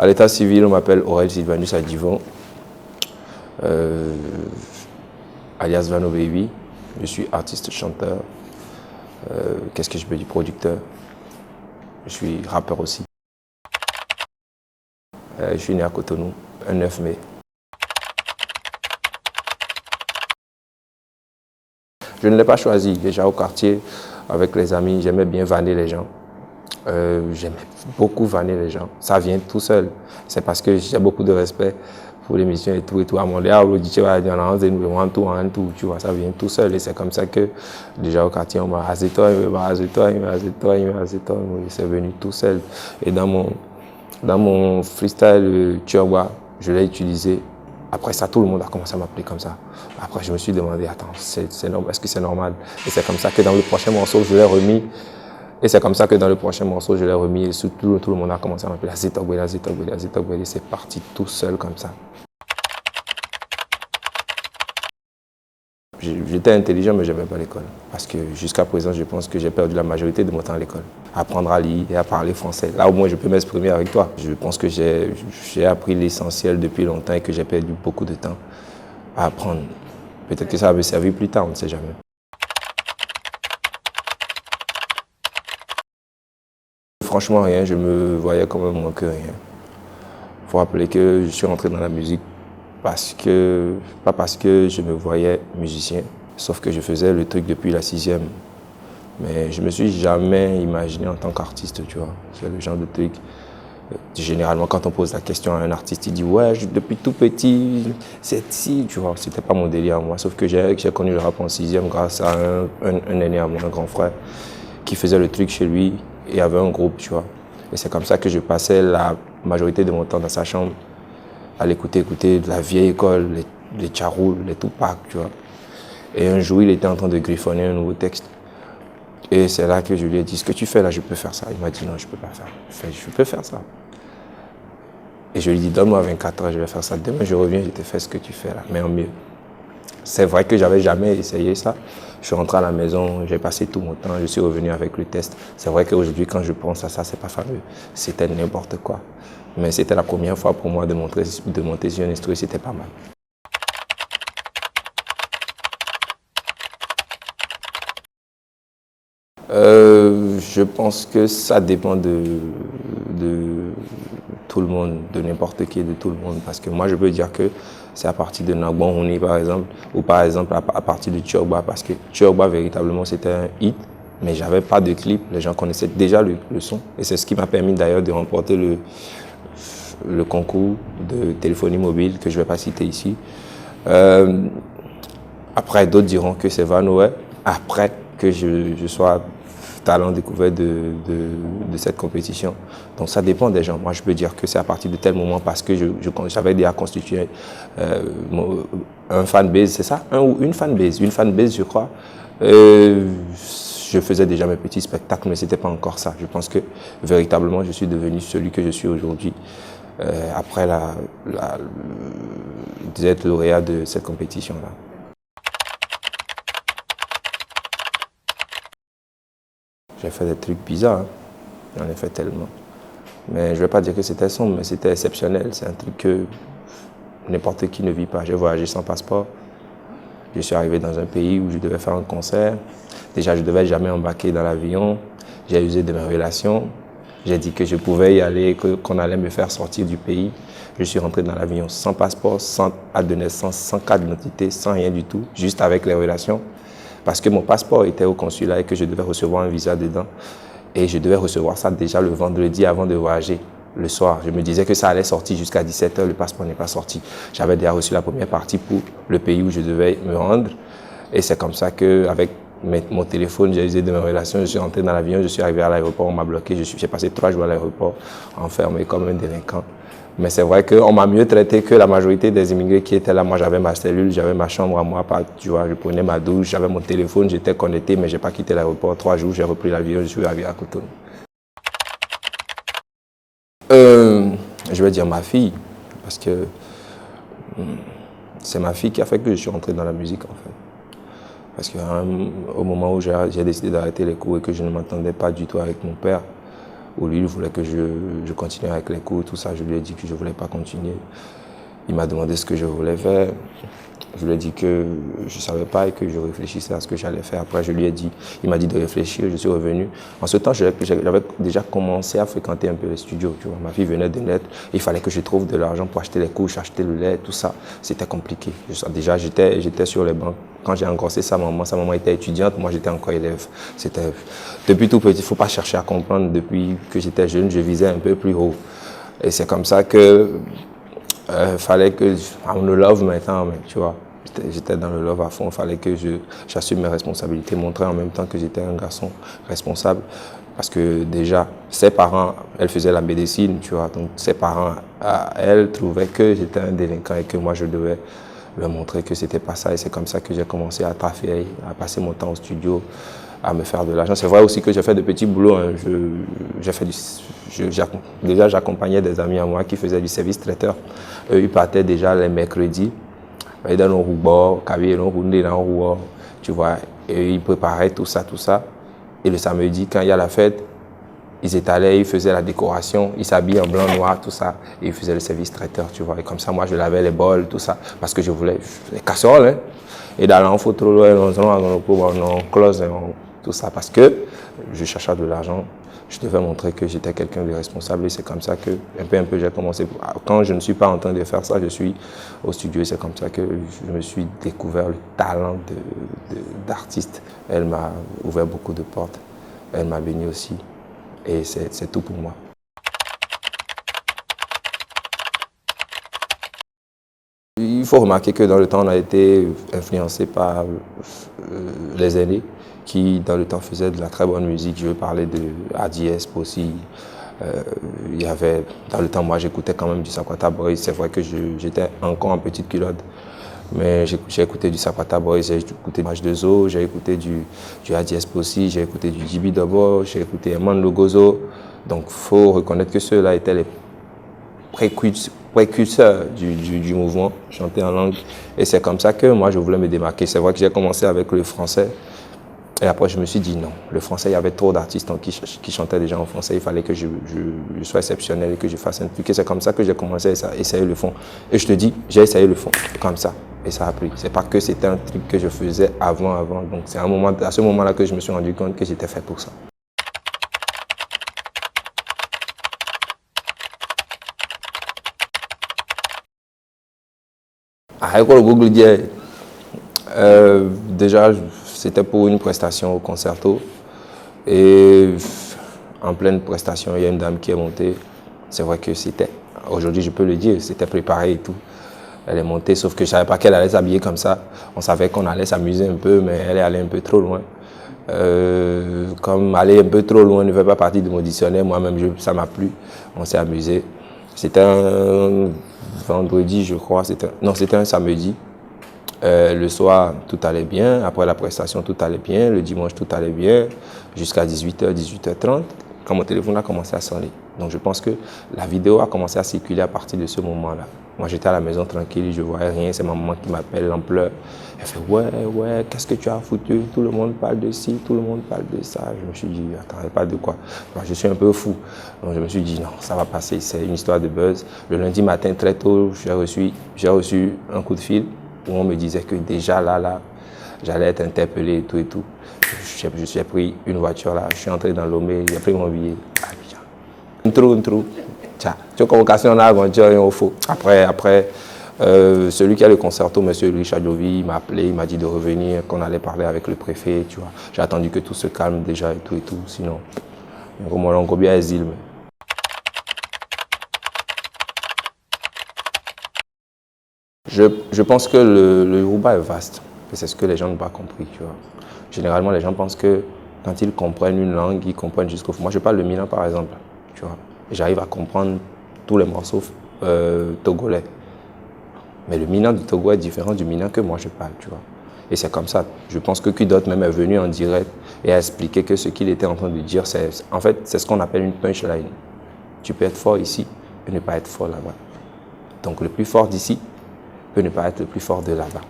À l'état civil, on m'appelle Aurel Sylvanus Adivon, alias Vano Baby. Je suis artiste, chanteur. Qu'est-ce que je peux dire? Producteur. Je suis rappeur aussi. Je suis né à Cotonou, un 9 mai. Je ne l'ai pas choisi. Déjà au quartier, avec les amis, j'aimais bien vanner les gens. J'aimais beaucoup vanner les gens. Ça vient tout seul. C'est parce que j'ai beaucoup de respect pour l'émission et tout. À mon diable, tu vois, ça vient tout seul. Et c'est comme ça que, déjà au quartier, on m'a rasé toi, c'est venu tout seul. Et dans mon freestyle Tchorba, je l'ai utilisé. Après ça, tout le monde a commencé à m'appeler comme ça. Après, je me suis demandé, attends, est-ce que c'est normal? Et c'est comme ça que dans le prochain morceau, je l'ai remis. Et c'est comme ça que dans le prochain morceau, je l'ai remis. Et tout le monde a commencé à m'appeler Azitogbele. C'est parti tout seul comme ça. J'étais intelligent, mais je n'avais pas l'école. Parce que jusqu'à présent, je pense que j'ai perdu la majorité de mon temps à l'école. Apprendre à lire et à parler français. Là, au moins, je peux m'exprimer avec toi. Je pense que j'ai appris l'essentiel depuis longtemps et que j'ai perdu beaucoup de temps à apprendre. Peut-être que ça va me servir plus tard, on ne sait jamais. Franchement, rien. Je me voyais comme un moins que rien. Il faut rappeler que je suis rentré dans la musique pas parce que je me voyais musicien, sauf que je faisais le truc depuis la 6e. Mais je me suis jamais imaginé en tant qu'artiste, tu vois. C'est le genre de truc. Généralement, quand on pose la question à un artiste, il dit « Ouais, depuis tout petit, c'est si, tu vois. » C'était pas mon délire à moi. Sauf que j'ai connu le rap en 6e grâce à un aîné à moi, un grand frère, qui faisait le truc chez lui et avait un groupe, tu vois. Et c'est comme ça que je passais la majorité de mon temps dans sa chambre à l'écouter de la vieille école, les Tcharoul, les Tupac, tu vois. Et un jour, il était en train de griffonner un nouveau texte. Et c'est là que je lui ai dit, ce que tu fais là, je peux faire ça. Il m'a dit, non, je ne peux pas faire. Je peux faire ça. Et je lui ai dit, donne-moi 24 heures, je vais faire ça. Demain, je reviens, je te fais ce que tu fais là, mais en mieux. C'est vrai que j'avais jamais essayé ça. Je suis rentré à la maison, j'ai passé tout mon temps, je suis revenu avec le test. C'est vrai qu'aujourd'hui, quand je pense à ça, c'est pas fameux. C'était n'importe quoi. Mais c'était la première fois pour moi de monter sur un instru, c'était pas mal. Je pense que ça dépend de tout le monde, de n'importe qui, de tout le monde. Parce que moi, je peux dire que c'est à partir de Nagbon Houni, par exemple, ou par exemple à partir de Tchorba, parce que Tchorba, véritablement, c'était un hit, mais j'avais pas de clip. Les gens connaissaient déjà le son. Et c'est ce qui m'a permis d'ailleurs de remporter le concours de téléphonie mobile, que je ne vais pas citer ici. Après, d'autres diront que c'est Vanoé, après que je sois talent découvert de cette compétition. Donc ça dépend des gens. Moi, je peux dire que c'est à partir de tel moment parce que j'avais déjà constitué un fanbase, c'est ça? Une fanbase, je crois. Je faisais déjà mes petits spectacles, mais ce n'était pas encore ça. Je pense que véritablement, je suis devenu celui que je suis aujourd'hui. Après d'être lauréat de cette compétition-là. J'ai fait des trucs bizarres, hein. J'en ai fait tellement. Mais je ne vais pas dire que c'était sombre, mais c'était exceptionnel. C'est un truc que n'importe qui ne vit pas. J'ai voyagé sans passeport. Je suis arrivé dans un pays où je devais faire un concert. Déjà, je ne devais jamais embarquer dans l'avion. J'ai usé de mes relations. J'ai dit que je pouvais y aller, qu'on allait me faire sortir du pays. Je suis rentré dans l'avion sans passeport, sans acte de naissance, sans carte d'identité, sans rien du tout, juste avec les relations. Parce que mon passeport était au consulat et que je devais recevoir un visa dedans. Et je devais recevoir ça déjà le vendredi avant de voyager, le soir. Je me disais que ça allait sortir jusqu'à 17 h, le passeport n'est pas sorti. J'avais déjà reçu la première partie pour le pays où je devais me rendre. Et c'est comme ça qu'avec mon téléphone, j'ai usé de mes relations, je suis rentré dans l'avion, je suis arrivé à l'aéroport, on m'a bloqué. J'ai passé 3 jours à l'aéroport, enfermé comme un délinquant. Mais c'est vrai qu'on m'a mieux traité que la majorité des immigrés qui étaient là. Moi, j'avais ma cellule, j'avais ma chambre à moi, tu vois, je prenais ma douche, j'avais mon téléphone, j'étais connecté, mais je n'ai pas quitté l'aéroport. 3 jours, j'ai repris l'avion, je suis arrivé à Cotonou. Je vais dire ma fille, parce que c'est ma fille qui a fait que je suis rentré dans la musique, en fait. Parce qu'au moment où j'ai décidé d'arrêter les cours et que je ne m'entendais pas du tout avec mon père, où lui, il voulait que je continue avec les cours, tout ça. Je lui ai dit que je ne voulais pas continuer. Il m'a demandé ce que je voulais faire. Je lui ai dit que je ne savais pas et que je réfléchissais à ce que j'allais faire. Après, je lui ai dit, il m'a dit de réfléchir, je suis revenu. En ce temps, j'avais déjà commencé à fréquenter un peu les studios. Tu vois. Ma fille venait de naître, il fallait que je trouve de l'argent pour acheter les couches, acheter le lait, tout ça. C'était compliqué. Déjà, j'étais sur les bancs. Quand j'ai engrossé sa maman était étudiante, moi j'étais encore élève. Depuis tout petit, il ne faut pas chercher à comprendre. Depuis que j'étais jeune, je visais un peu plus haut. Et c'est comme ça que fallait que on le love maintenant, tu vois. J'étais dans le love à fond, il fallait que j'assume mes responsabilités, montrer en même temps que j'étais un garçon responsable. Parce que déjà, ses parents, elle faisait la médecine, tu vois. Donc ses parents, elle trouvait que j'étais un délinquant et que moi je devais leur montrer que c'était pas ça. Et c'est comme ça que j'ai commencé à taffer, à passer mon temps au studio, à me faire de l'argent. C'est vrai aussi que j'ai fait de petits boulots. Hein. Déjà, j'accompagnais des amis à moi qui faisaient du service traiteur. Eux, ils partaient déjà les mercredis. Dans le rouleau, tu vois, et ils préparaient tout ça. Et le samedi, quand il y a la fête, ils étalaient, ils faisaient la décoration, ils s'habillaient en blanc, noir, tout ça, et ils faisaient le service traiteur, tu vois. Et comme ça, moi, je lavais les bols, tout ça, parce que je voulais les casseroles, hein. Et dans l'enfant trop loin, on close, tout ça, parce que je cherchais de l'argent. Je devais montrer que j'étais quelqu'un de responsable et c'est comme ça que, un peu, j'ai commencé. Quand je ne suis pas en train de faire ça, je suis au studio et c'est comme ça que je me suis découvert le talent d'artiste. Elle m'a ouvert beaucoup de portes, elle m'a béni aussi et c'est tout pour moi. Il faut remarquer que dans le temps, on a été influencé par les aînés qui, dans le temps, faisaient de la très bonne musique. Je veux parler de ADS aussi. Il y avait, dans le temps, moi, j'écoutais quand même du Sakwata Boys. C'est vrai que j'étais encore en petite culotte, mais j'ai écouté du Sakwata Boys, j'ai écouté du H2O, j'ai écouté du ADS aussi, j'ai écouté du JB Double, j'ai écouté Eman Logozo. Donc, il faut reconnaître que ceux-là étaient les précurseur du mouvement, chanter en langue. Et c'est comme ça que moi, je voulais me démarquer. C'est vrai que j'ai commencé avec le français. Et après, je me suis dit non. Le français, il y avait trop d'artistes qui chantaient déjà en français. Il fallait que je sois exceptionnel et que je fasse un truc. Et c'est comme ça que j'ai commencé à essayer le fond. Et je te dis, j'ai essayé le fond, comme ça. Et ça a pris. C'est pas que c'était un truc que je faisais avant. Donc c'est à ce moment-là que je me suis rendu compte que j'étais fait pour ça. À l'école Google Dier, déjà c'était pour une prestation au concerto et en pleine prestation il y a une dame qui est montée. C'est vrai que aujourd'hui je peux le dire, c'était préparé et tout. Elle est montée sauf que je ne savais pas qu'elle allait s'habiller comme ça. On savait qu'on allait s'amuser un peu mais elle est allée un peu trop loin. Comme aller un peu trop loin ne fait pas partie de mon dictionnaire, moi-même ça m'a plu, on s'est amusé. C'était un vendredi, je crois. C'était un samedi. Le soir, tout allait bien. Après la prestation, tout allait bien. Le dimanche, tout allait bien. Jusqu'à 18h, 18h30, quand mon téléphone a commencé à sonner. Donc je pense que la vidéo a commencé à circuler à partir de ce moment-là. Moi, j'étais à la maison tranquille, je ne voyais rien. C'est ma maman qui m'appelle en pleurs. Elle fait « Ouais, qu'est-ce que tu as foutu? Tout le monde parle de ci, tout le monde parle de ça. » Je me suis dit « Attends, pas de quoi. » Je suis un peu fou. Donc je me suis dit « Non, ça va passer, c'est une histoire de buzz. » Le lundi matin, très tôt, j'ai reçu un coup de fil où on me disait que déjà là, j'allais être interpellé et tout. J'ai pris une voiture là, je suis entré dans Lomé, j'ai pris mon billet. Un trou. Tiens, tu as convocation là, au faux. Après, celui qui a le concerto, M. Louis Chadjovi, il m'a appelé, il m'a dit de revenir, qu'on allait parler avec le préfet, tu vois. J'ai attendu que tout se calme déjà et tout, sinon, on a bien les îles. Je pense que le Yoruba est vaste, et c'est ce que les gens n'ont pas compris, tu vois. Généralement, les gens pensent que quand ils comprennent une langue, ils comprennent jusqu'au fond. Moi, je parle le mina, par exemple, tu vois. J'arrive à comprendre tous les morceaux togolais. Mais le mina du Togo est différent du mina que moi je parle, tu vois. Et c'est comme ça. Je pense que Kudot même est venu en direct et a expliqué que ce qu'il était en train de dire, en fait, c'est ce qu'on appelle une punchline. Tu peux être fort ici et ne pas être fort là-bas. Donc le plus fort d'ici peut ne pas être le plus fort de là-bas.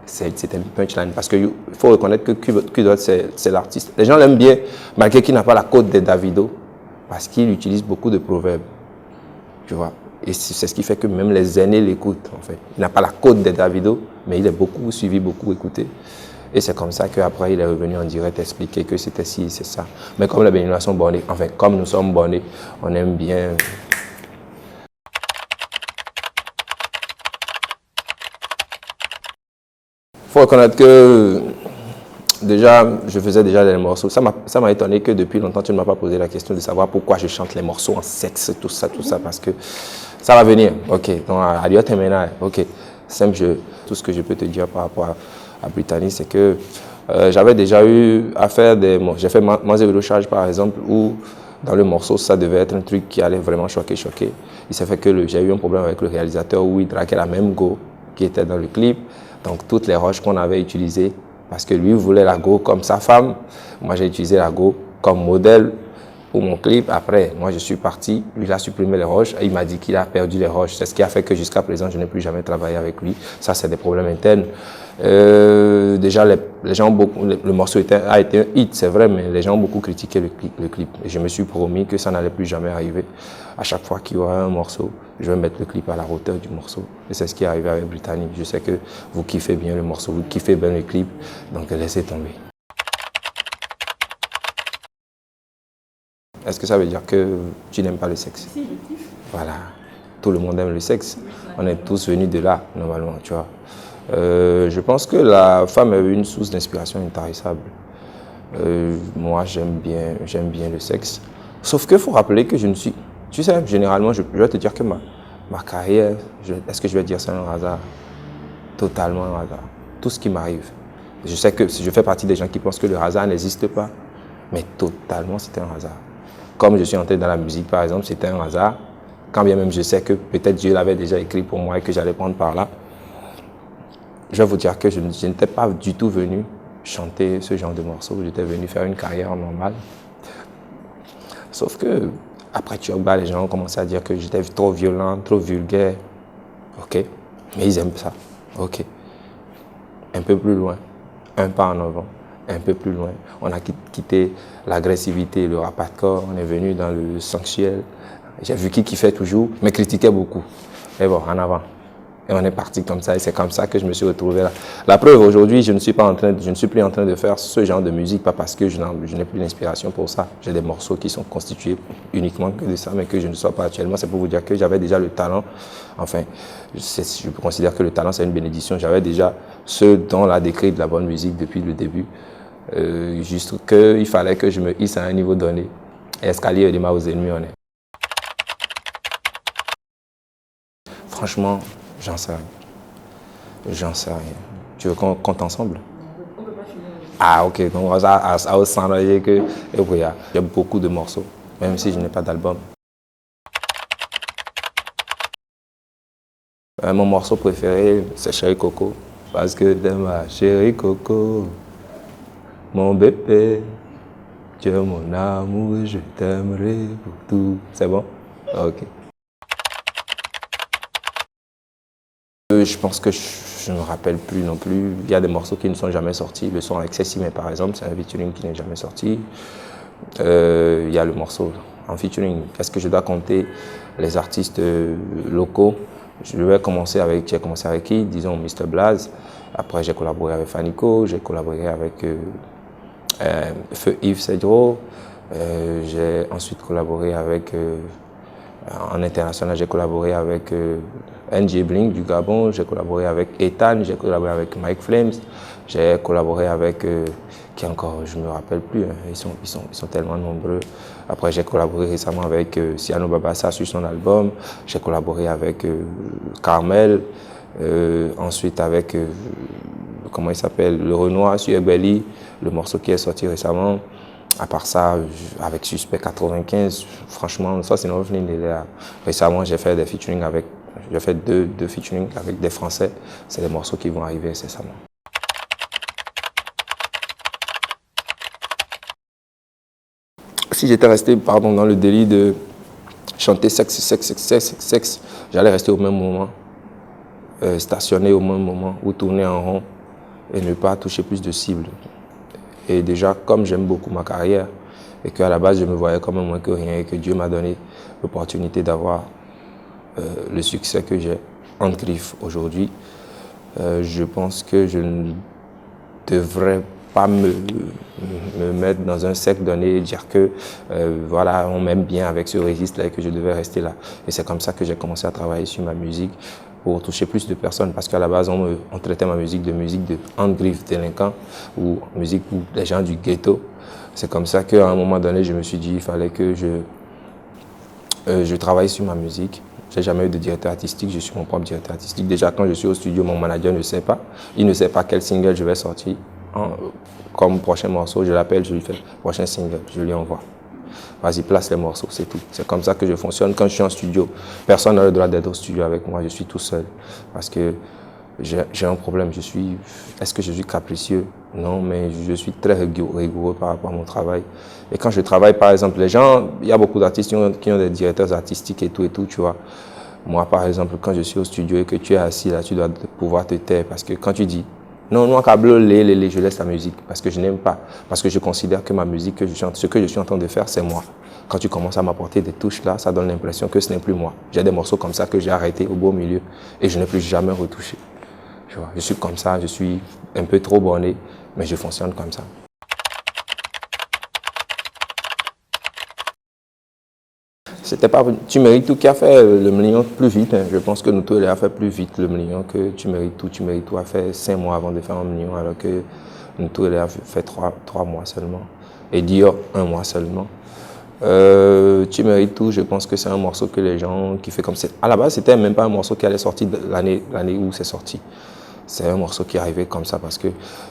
C'est une punchline parce qu'il faut reconnaître que Kudot, c'est l'artiste. Les gens l'aiment bien, malgré qu'il n'a pas la cote des Davido. parce qu'il utilise beaucoup de proverbes, tu vois. Et c'est ce qui fait que même les aînés l'écoutent, en fait. Il n'a pas la cote des Davido, mais il est beaucoup suivi, beaucoup écouté. Et c'est comme ça qu'après, il est revenu en direct expliquer que c'était ci, c'est ça. Mais comme les Béninois sont bornés, enfin, comme nous sommes bornés, on aime bien. Il faut reconnaître que déjà, je faisais déjà des morceaux. Ça m'a étonné que depuis longtemps, tu ne m'as pas posé la question de savoir pourquoi je chante les morceaux en sexe, tout ça, parce que ça va venir. Ok, donc adieu, ok, simple jeu. Tout ce que je peux te dire par rapport à Brittany, c'est que j'avais déjà eu à faire j'ai fait Manze Charge par exemple, où dans le morceau, ça devait être un truc qui allait vraiment choquer. Il s'est fait que j'ai eu un problème avec le réalisateur où il draguait la même go qui était dans le clip. Donc toutes les roches qu'on avait utilisées, parce que lui voulait la go comme sa femme, moi j'ai utilisé la go comme modèle pour mon clip. Après, moi je suis parti, lui il a supprimé les roches et il m'a dit qu'il a perdu les roches. C'est ce qui a fait que jusqu'à présent je n'ai plus jamais travaillé avec lui. Ça c'est des problèmes internes. Déjà les gens le morceau a été un hit, c'est vrai, mais les gens ont beaucoup critiqué le clip. Et je me suis promis que ça n'allait plus jamais arriver. À chaque fois qu'il y aura un morceau, je vais mettre le clip à la hauteur du morceau. Et c'est ce qui est arrivé avec Brittany. Je sais que vous kiffez bien le morceau, vous kiffez bien le clip, donc laissez tomber. Est-ce que ça veut dire que tu n'aimes pas le sexe? Si, je kiffe. Voilà, tout le monde aime le sexe. On est tous venus de là, normalement, tu vois. Je pense que la femme est une source d'inspiration intarissable. Moi, j'aime bien le sexe. Sauf qu'il faut rappeler que je ne suis... Tu sais, généralement, je vais te dire que ma carrière, est-ce que je vais dire c'est un hasard? Totalement un hasard. Tout ce qui m'arrive. Je sais que je fais partie des gens qui pensent que le hasard n'existe pas, mais totalement, c'était un hasard. Comme je suis entré dans la musique, par exemple, c'était un hasard. Quand bien même je sais que peut-être Dieu l'avait déjà écrit pour moi et que j'allais prendre par là. Je vais vous dire que je n'étais pas du tout venu chanter ce genre de morceaux. J'étais venu faire une carrière normale. Sauf que, après Turba, les gens ont commencé à dire que j'étais trop violent, trop vulgaire. Ok, mais ils aiment ça. Ok, un peu plus loin, un pas en avant, un peu plus loin. On a quitté l'agressivité, le rap hardcore, on est venu dans le sensuel. J'ai vu qui kiffait toujours, mais critiquait beaucoup. Mais bon, en avant. Et on est parti comme ça, et c'est comme ça que je me suis retrouvé là. La preuve, aujourd'hui, je ne suis plus en train de faire ce genre de musique, pas parce que je n'ai plus d'inspiration pour ça. J'ai des morceaux qui sont constitués uniquement que de ça, mais que je ne sois pas actuellement. C'est pour vous dire que j'avais déjà le talent. Enfin, je considère que le talent, c'est une bénédiction. J'avais déjà ce don-là d'écrire de la bonne musique depuis le début. Juste qu'il fallait que je me hisse à un niveau donné. Et escalier et des mains aux ennemis, on est. Franchement, j'en sais rien. J'en sais rien. Tu veux qu'on compte ensemble? On peut pas finir. Ah, ok. Donc, ça va s'enrayer que. Et oui, j'ai beaucoup de morceaux, même si je n'ai pas d'album. Mon morceau préféré, c'est Chéri Coco. Parce que t'es ma chérie Coco, mon bébé, tu es mon amour, je t'aimerai pour tout. C'est bon? Ok. Je pense que je ne me rappelle plus non plus. Il y a des morceaux qui ne sont jamais sortis. Le son avec Cécile, par exemple, c'est un featuring qui n'est jamais sorti. Il y a le morceau en featuring. Est-ce que je dois compter les artistes locaux? J'ai commencé avec qui? Disons Mr Blaze. Après, j'ai collaboré avec Fanico. J'ai collaboré avec Feu Yves Cedro. J'ai ensuite collaboré avec... en international, j'ai collaboré avec NJ Blink du Gabon, j'ai collaboré avec Ethan, j'ai collaboré avec Mike Flames, j'ai collaboré avec, qui encore, je ne me rappelle plus, hein, ils sont tellement nombreux. Après, j'ai collaboré récemment avec Siano Babassa sur son album, j'ai collaboré avec Carmel, ensuite avec, comment il s'appelle, Le Renoir sur Ebeli, le morceau qui est sorti récemment. À part ça, avec Suspect 95, franchement, ça c'est notre venir. Récemment, j'ai fait des featuring j'ai fait deux featuring avec des Français. C'est des morceaux qui vont arriver incessamment. Si j'étais resté, pardon, dans le délit de chanter sexe, j'allais rester au même moment, stationner au même moment ou tourner en rond et ne pas toucher plus de cibles. Et déjà, comme j'aime beaucoup ma carrière, et qu'à la base je me voyais comme un moins que rien et que Dieu m'a donné l'opportunité d'avoir le succès que j'ai entre griffes aujourd'hui. Je pense que je ne devrais pas me mettre dans un cercle donné et dire que voilà, on m'aime bien avec ce registre-là et que je devais rester là. Et c'est comme ça que j'ai commencé à travailler sur ma musique pour toucher plus de personnes, parce qu'à la base, on traitait ma musique de hand-griffe délinquant ou musique pour les gens du ghetto. C'est comme ça qu'à un moment donné, je me suis dit qu'il fallait que je travaille sur ma musique. J'ai jamais eu de directeur artistique, je suis mon propre directeur artistique. Déjà, quand je suis au studio, mon manager ne sait pas. Il ne sait pas quel single je vais sortir. Comme prochain morceau, je l'appelle, je lui fais prochain single, je lui envoie. Vas-y, place les morceaux, c'est tout. C'est comme ça que je fonctionne quand je suis en studio. Personne n'a le droit d'être au studio avec moi, je suis tout seul. Parce que j'ai un problème, est-ce que je suis capricieux? Non, mais je suis très rigoureux par rapport à mon travail. Et quand je travaille, par exemple, les gens, il y a beaucoup d'artistes qui ont des directeurs artistiques et tout, tu vois. Moi, par exemple, quand je suis au studio et que tu es assis là, tu dois pouvoir te taire. Parce que quand tu dis, non, je laisse la musique, parce que je n'aime pas. Parce que je considère que ma musique, ce que je suis en train de faire, c'est moi. Quand tu commences à m'apporter des touches là, ça donne l'impression que ce n'est plus moi. J'ai des morceaux comme ça que j'ai arrêtés au beau milieu et je n'ai plus jamais retouché. Tu vois, je suis comme ça, je suis un peu trop borné, mais je fonctionne comme ça. C'était pas Tu mérites tout qui a fait le million plus vite. Hein. Je pense que Nuto a fait plus vite le million que Tu mérites tout a fait 5 mois avant de faire un million, alors que Nuto a fait 3 mois seulement. Et Dior, 1 mois seulement. Tu mérites tout, je pense que c'est un morceau que les gens qui fait comme ça. À la base, c'était même pas un morceau qui allait sortir l'année où c'est sorti. C'est un morceau qui est arrivé comme ça parce que,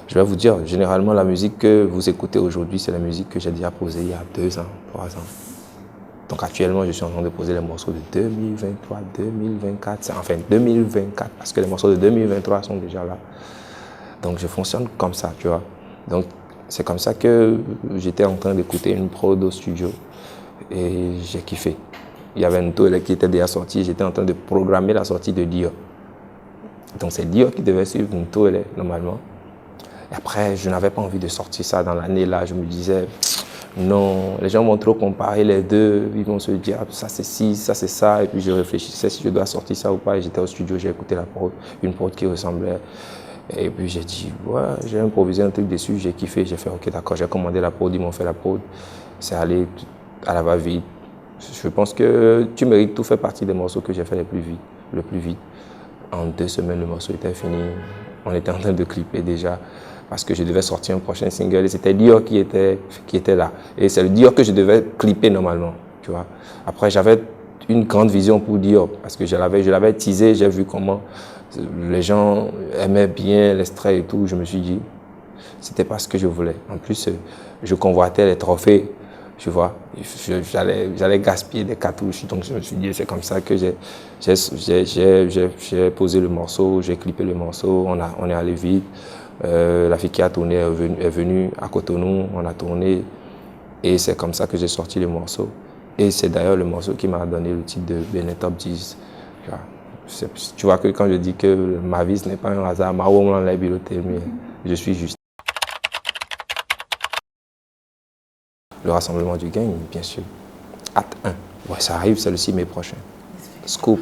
je vais vous dire, généralement la musique que vous écoutez aujourd'hui, c'est la musique que j'ai déjà posée il y a 2 ans, 3 ans. Donc actuellement, je suis en train de poser les morceaux de 2023, 2024, enfin 2024, parce que les morceaux de 2023 sont déjà là. Donc je fonctionne comme ça, tu vois. Donc c'est comme ça que j'étais en train d'écouter une prod au studio et j'ai kiffé. Il y avait une toile qui était déjà sortie, j'étais en train de programmer la sortie de Dior. Donc c'est Dior qui devait suivre une toile normalement. Et après, je n'avais pas envie de sortir ça dans l'année là, je me disais... Non, les gens vont trop comparer les deux, ils vont se dire ça c'est ci, ça c'est ça, et puis je réfléchissais si je dois sortir ça ou pas, et j'étais au studio, j'ai écouté une prod qui ressemblait, et puis j'ai dit, ouais, j'ai improvisé un truc dessus, j'ai kiffé, j'ai fait ok d'accord, j'ai commandé la prod, ils m'ont fait la prod, c'est allé à la va-vite. Je pense que Tu mérites tout fait partie des morceaux que j'ai fait le plus vite. En 2 semaines, le morceau était fini, on était en train de clipper déjà. Parce que je devais sortir un prochain single et c'était Dior qui était là. Et c'est le Dior que je devais clipper normalement, tu vois. Après, j'avais une grande vision pour Dior parce que je l'avais teasé, j'ai vu comment les gens aimaient bien l'extrait et tout. Je me suis dit, c'était pas ce que je voulais. En plus, je convoitais les trophées, tu vois. J'allais gaspiller des cartouches. Donc, je me suis dit, c'est comme ça que j'ai posé le morceau, j'ai clippé le morceau, on est allé vite. La fille qui a tourné est venue à Cotonou, on a tourné et c'est comme ça que j'ai sorti le morceau. Et c'est d'ailleurs le morceau qui m'a donné le titre de Benet Top 10. Tu vois que quand je dis que ma vie ce n'est pas un hasard, je suis juste. Le rassemblement du gang, bien sûr. Acte 1. Ouais, ça arrive, c'est le 6 mai prochain. Scoop.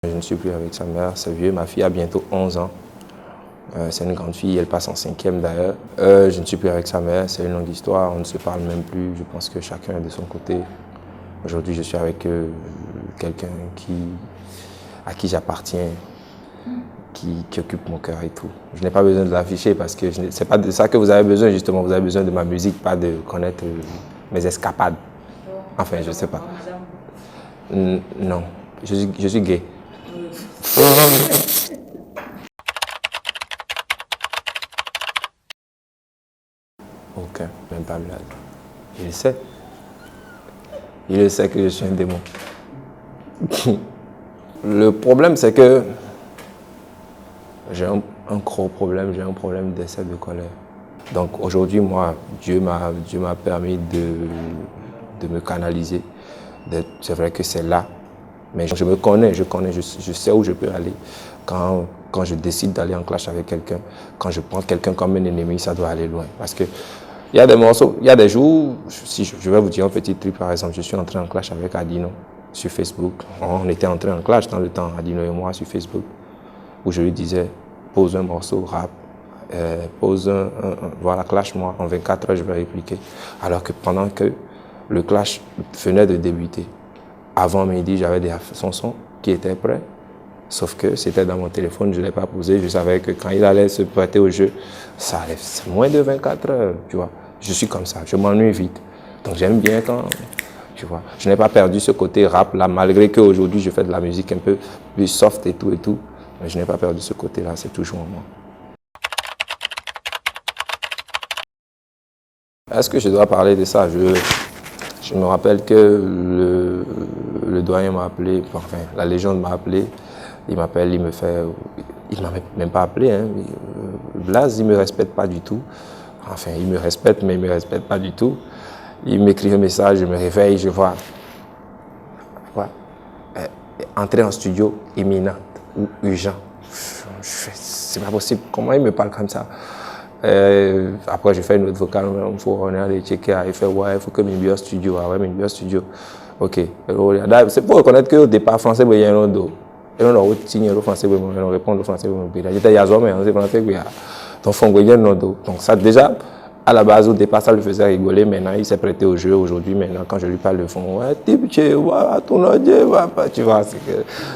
Je ne suis plus avec sa mère, c'est vieux. Ma fille a bientôt 11 ans. C'est une grande fille, elle passe en 5e d'ailleurs. Je ne suis plus avec sa mère, c'est une longue histoire, on ne se parle même plus. Je pense que chacun est de son côté. Aujourd'hui, je suis avec quelqu'un à qui j'appartiens, qui occupe mon cœur et tout. Je n'ai pas besoin de l'afficher parce que ce n'est pas de ça que vous avez besoin justement. Vous avez besoin de ma musique, pas de connaître mes escapades. Enfin, je ne sais pas. Non, je suis gay. Aucun, même pas blague. Il le sait. Il le sait que je suis un démon. Le problème, c'est que j'ai un gros problème, j'ai un problème d'excès de colère. Donc aujourd'hui, moi, Dieu m'a permis de me canaliser. C'est vrai que c'est là, mais je me connais, je sais où je peux aller. Quand quand je décide d'aller en clash avec quelqu'un, quand je prends quelqu'un comme un ennemi, ça doit aller loin. Parce que il y a des morceaux, il y a des jours, si je vais vous dire un petit truc par exemple, je suis entré en clash avec Adino sur Facebook. On était entré en clash dans le temps, Adino et moi sur Facebook, où je lui disais, pose un morceau, rap, voilà, clash-moi, en 24 heures je vais répliquer. Alors que pendant que le clash venait de débuter, avant midi, j'avais des chansons qui étaient prêts, sauf que c'était dans mon téléphone, je ne l'ai pas posé, je savais que quand il allait se prêter au jeu, ça allait, c'est moins de 24 heures, tu vois. Je suis comme ça, je m'ennuie vite. Donc j'aime bien quand, tu vois, je n'ai pas perdu ce côté rap là, malgré qu'aujourd'hui je fais de la musique un peu plus soft et tout, mais je n'ai pas perdu ce côté là, c'est toujours en moi. Est-ce que je dois parler de ça? Je me rappelle que le doyen m'a appelé, enfin la légende m'a appelé, il m'appelle, il m'a même pas appelé, hein. Blaze, il me respecte pas du tout. Enfin, il me respecte, mais il me respecte pas du tout. Il m'écrit un message, je me réveille, je vois, entrer en studio imminente ou urgent. C'est pas possible, comment il me parle comme ça? Après, je fais une autre vocale, on est allé checker, il fait, ouais, il faut que Minbio Studio, ouais, Minbio Studio. Ok. C'est pour reconnaître qu'au départ, français, il y a un autre. Et on a autre signe, le français, on répond au français, j'étais Yazoo, mais on sait français, donc ça, déjà, à la base, au départ, ça le faisait rigoler. Maintenant, il s'est prêté au jeu. Aujourd'hui, maintenant, quand je lui parle de fond, ouais, tu vois.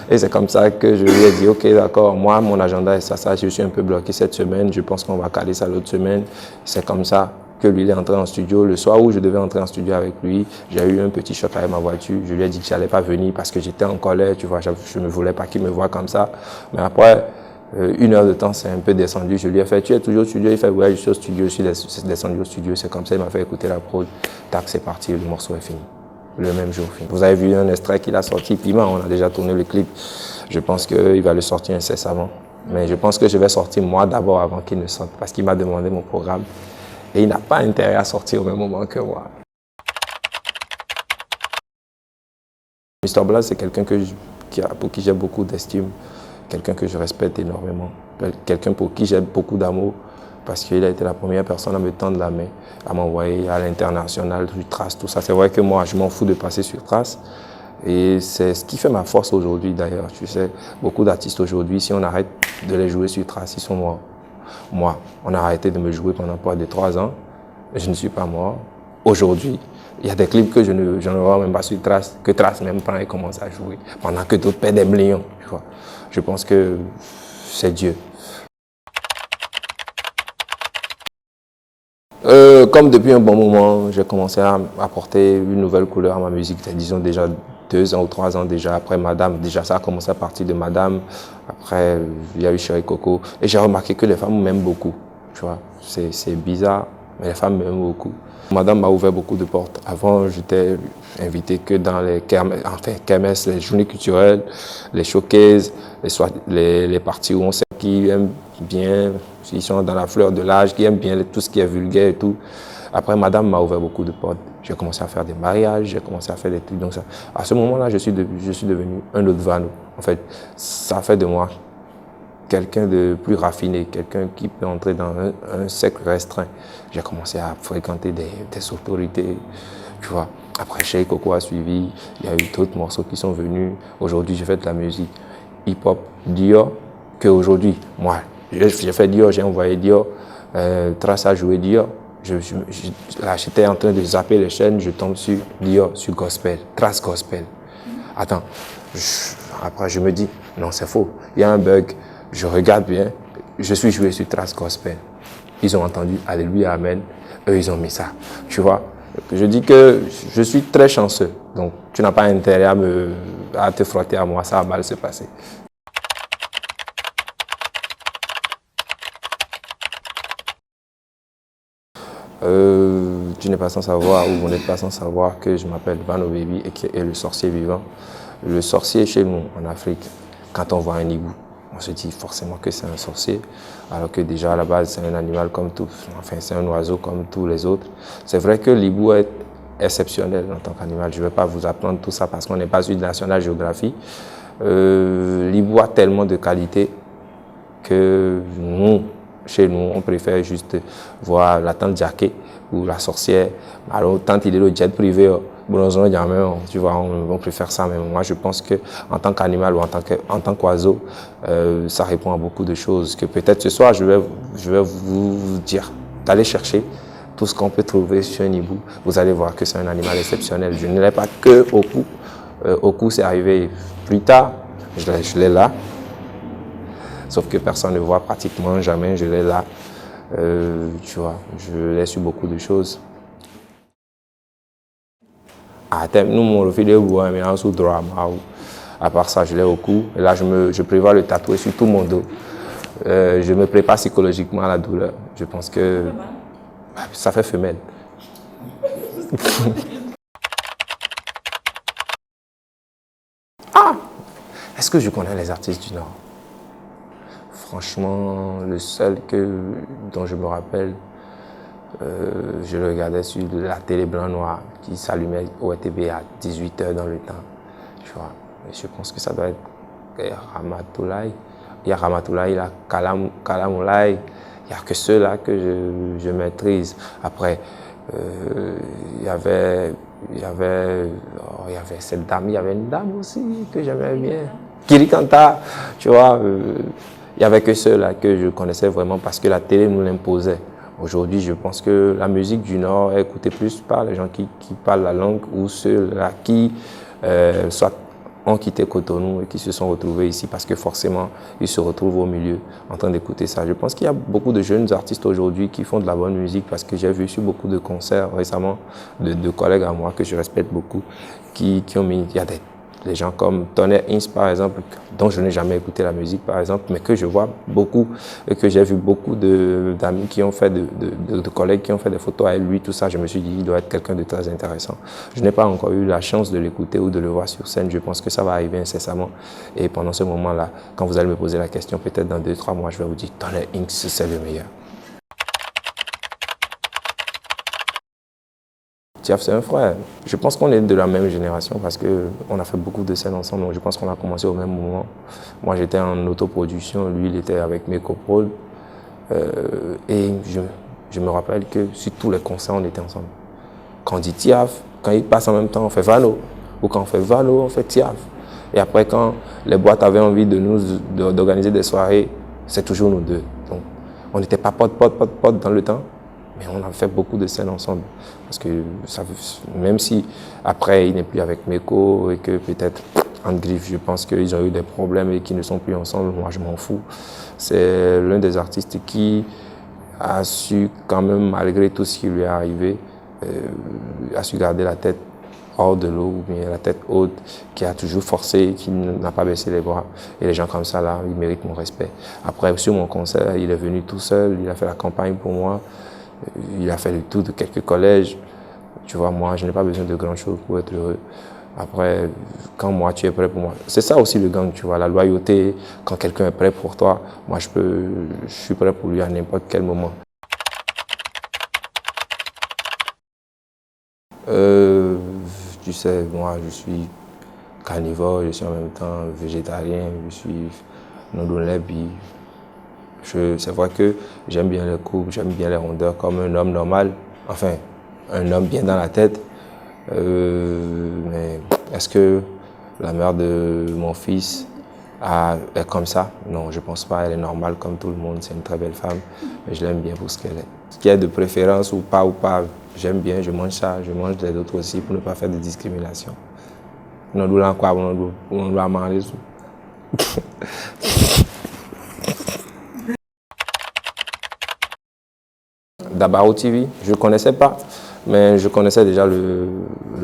Et c'est comme ça que je lui ai dit, ok, d'accord, moi, mon agenda est ça, je suis un peu bloqué cette semaine. Je pense qu'on va caler ça l'autre semaine. C'est comme ça que lui, il est entré en studio. Le soir où je devais entrer en studio avec lui, j'ai eu un petit choc avec ma voiture. Je lui ai dit que je n'allais pas venir parce que j'étais en colère, tu vois. Je ne voulais pas qu'il me voie comme ça. Mais après, une heure de temps, c'est un peu descendu. Je lui ai fait, tu es toujours au studio? Il fait, ouais, je suis au studio, je suis descendu au studio. C'est comme ça, il m'a fait écouter la prod. Tac, c'est parti, le morceau est fini. Le même jour, fini. Vous avez vu un extrait qu'il a sorti, Piment, on a déjà tourné le clip. Je pense qu'il va le sortir incessamment. Mais je pense que je vais sortir moi d'abord avant qu'il ne sorte, parce qu'il m'a demandé mon programme. Et il n'a pas intérêt à sortir au même moment que moi. Mr Blaze, c'est quelqu'un pour qui j'ai beaucoup d'estime. Quelqu'un que je respecte énormément, quelqu'un pour qui j'ai beaucoup d'amour, parce qu'il a été la première personne à me tendre la main, à m'envoyer à l'international, sur Trace, tout ça. C'est vrai que moi, je m'en fous de passer sur Trace, et c'est ce qui fait ma force aujourd'hui d'ailleurs. Tu sais, beaucoup d'artistes aujourd'hui, si on arrête de les jouer sur Trace, ils sont morts. Moi, on a arrêté de me jouer pendant près de 3 ans, je ne suis pas mort. Aujourd'hui, il y a des clips que je ne vois même pas sur Trace, que Trace même prend et commence à jouer, pendant que d'autres paient des millions, tu vois. Je pense que c'est Dieu. Comme depuis un bon moment, j'ai commencé à apporter une nouvelle couleur à ma musique, disons déjà 2 ans ou 3 ans déjà, après Madame, déjà ça a commencé à partir de Madame, après il y a eu Chéri Coco, et j'ai remarqué que les femmes m'aiment beaucoup, tu vois, c'est bizarre, mais les femmes m'aiment beaucoup. Madame m'a ouvert beaucoup de portes. Avant, j'étais invité que dans les kermesses, les journées culturelles, les showcases, les parties où on sait qui aiment bien, ils sont dans la fleur de l'âge, qui aiment bien tout ce qui est vulgaire et tout. Après, Madame m'a ouvert beaucoup de portes. J'ai commencé à faire des mariages, j'ai commencé à faire des trucs. Donc ça, à ce moment-là, je suis devenu un autre Vano. En fait, ça fait de moi quelqu'un de plus raffiné, quelqu'un qui peut entrer dans un cercle restreint. J'ai commencé à fréquenter des autorités, tu vois. Après, Chéri Coco a suivi, il y a eu d'autres morceaux qui sont venus. Aujourd'hui, je fais de la musique hip-hop, Dior, qu'aujourd'hui, moi, j'ai fait Dior, j'ai envoyé Dior, Trace a joué Dior. Là, j'étais en train de zapper les chaînes, je tombe sur Dior, sur Gospel, Trace Gospel. Attends, après je me dis, non, c'est faux, il y a un bug. Je regarde bien, je suis joué sur Trace Gospel. Ils ont entendu Alléluia, Amen. Eux, ils ont mis ça. Tu vois, je dis que je suis très chanceux. Donc, tu n'as pas intérêt à te frotter à moi. Ça va mal se passer. Tu n'es pas sans savoir, ou vous n'êtes pas sans savoir que je m'appelle Vano Baby et qui est le sorcier vivant. Le sorcier chez nous, en Afrique, quand on voit un hibou, on se dit forcément que c'est un sorcier, alors que déjà à la base c'est un animal comme tout, enfin c'est un oiseau comme tous les autres. C'est vrai que l'hibou est exceptionnel en tant qu'animal. Je ne vais pas vous apprendre tout ça parce qu'on n'est pas sur de National Geographic. L'hibou a tellement de qualités que nous, chez nous, on préfère juste voir la tante Jackie ou la sorcière. Alors, tant il est le jet privé, tu vois, on préfère ça. Mais moi, je pense qu'en tant qu'animal ou en tant qu'oiseau, ça répond à beaucoup de choses. Que peut-être ce soir, je vais vous dire d'aller chercher tout ce qu'on peut trouver sur un hibou. Vous allez voir que c'est un animal exceptionnel. Je ne l'ai pas que au cou. Au cou, c'est arrivé plus tard. Je l'ai là. Sauf que personne ne voit pratiquement jamais. Je l'ai là. Tu vois, je l'ai sur beaucoup de choses. Nous, mon vidéo, mais en sous drama. À part ça, je l'ai au cou. Et là, je prévois le tatouer sur tout mon dos. Je me prépare psychologiquement à la douleur. Je pense que ça fait femelle. Ah! Est-ce que je connais les artistes du Nord? Franchement, le seul dont je me rappelle, je le regardais sur la télé blanc-noir qui s'allumait au RTB à 18 h dans le temps. Tu vois. Et je pense que ça doit être Ramatoulaye. Il y a Ramatoulaye, il y a Kalamoulaye. Il n'y a que ceux-là que je maîtrise. Après, il y avait cette dame, il y avait une dame aussi que j'aimais bien. Kirikanta, tu vois. Il n'y avait que ceux-là que je connaissais vraiment parce que la télé nous l'imposait. Aujourd'hui, je pense que la musique du Nord est écoutée plus par les gens qui parlent la langue ou ceux-là qui soit ont quitté Cotonou et qui se sont retrouvés ici parce que forcément, ils se retrouvent au milieu en train d'écouter ça. Je pense qu'il y a beaucoup de jeunes artistes aujourd'hui qui font de la bonne musique parce que j'ai vu sur beaucoup de concerts récemment de collègues à moi que je respecte beaucoup qui ont mis, il y a des gens comme Tonnerre Ince par exemple, dont je n'ai jamais écouté la musique par exemple, mais que je vois beaucoup et que j'ai vu beaucoup d'amis qui ont fait, de collègues qui ont fait des photos avec lui, tout ça, je me suis dit, il doit être quelqu'un de très intéressant. Je n'ai pas encore eu la chance de l'écouter ou de le voir sur scène, je pense que ça va arriver incessamment. Et pendant ce moment-là, quand vous allez me poser la question, peut-être dans 2-3 mois, je vais vous dire, Tonnerre Ince, c'est le meilleur. Tiaf, c'est un frère. Je pense qu'on est de la même génération parce qu'on a fait beaucoup de scènes ensemble. Donc je pense qu'on a commencé au même moment. Moi, j'étais en autoproduction. Lui, il était avec mes coproles. Et je me rappelle que sur tous les concerts, on était ensemble. Quand on dit Tiaf, quand il passe en même temps, on fait Valo. Ou quand on fait Valo, on fait Tiaf. Et après, quand les boîtes avaient envie d'organiser des soirées, c'est toujours nous deux. Donc, on n'était pas potes dans le temps. Mais on a fait beaucoup de scènes ensemble. Parce que même si après il n'est plus avec Meko et que peut-être en griffe, je pense qu'ils ont eu des problèmes et qu'ils ne sont plus ensemble, moi je m'en fous. C'est l'un des artistes qui a su quand même, malgré tout ce qui lui est arrivé, a su garder la tête hors de l'eau, ou bien la tête haute, qui a toujours forcé, qui n'a pas baissé les bras. Et les gens comme ça, là, ils méritent mon respect. Après, sur mon concert, il est venu tout seul, il a fait la campagne pour moi. Il a fait le tour de quelques collèges. Tu vois, moi, je n'ai pas besoin de grand chose pour être heureux. Après, quand moi, tu es prêt pour moi. C'est ça aussi le gang, tu vois, la loyauté. Quand quelqu'un est prêt pour toi, moi, je suis prêt pour lui à n'importe quel moment. Tu sais, moi, je suis carnivore, je suis en même temps végétarien, je suis non-lebi. C'est vrai que j'aime bien les coupes, j'aime bien les rondeurs comme un homme normal, enfin, un homme bien dans la tête. Mais est-ce que la mère de mon fils est comme ça? Non, je ne pense pas, elle est normale comme tout le monde, c'est une très belle femme, mais je l'aime bien pour ce qu'elle est. Ce qui est de préférence ou pas, j'aime bien, je mange ça, je mange les autres aussi pour ne pas faire de discrimination. On doit quoi, on doit manger. Dabarou TV, je ne connaissais pas, mais je connaissais déjà le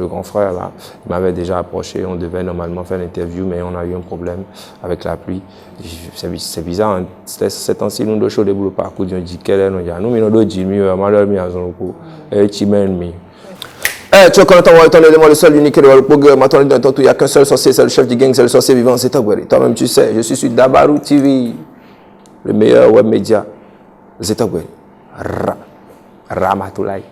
grand frère là. Il m'avait déjà approché, on devait normalement faire l'interview, mais on a eu un problème avec la pluie. C'est bizarre, hein? Ces temps-ci, nous devons de boulot parcours, on dit quelle est nous devons dire mieux, malheureusement, à son coup, et tu m'aimes. Tu connais ton élément, le seul unique le programme, il n'y a qu'un seul sorcier, c'est le chef du gang, c'est le sorcier vivant, c'est Zeta-Gweri. Toi-même, tu sais, je suis sur Dabarou TV, le meilleur web média. Zeta-Gweri. Ramatoulaye.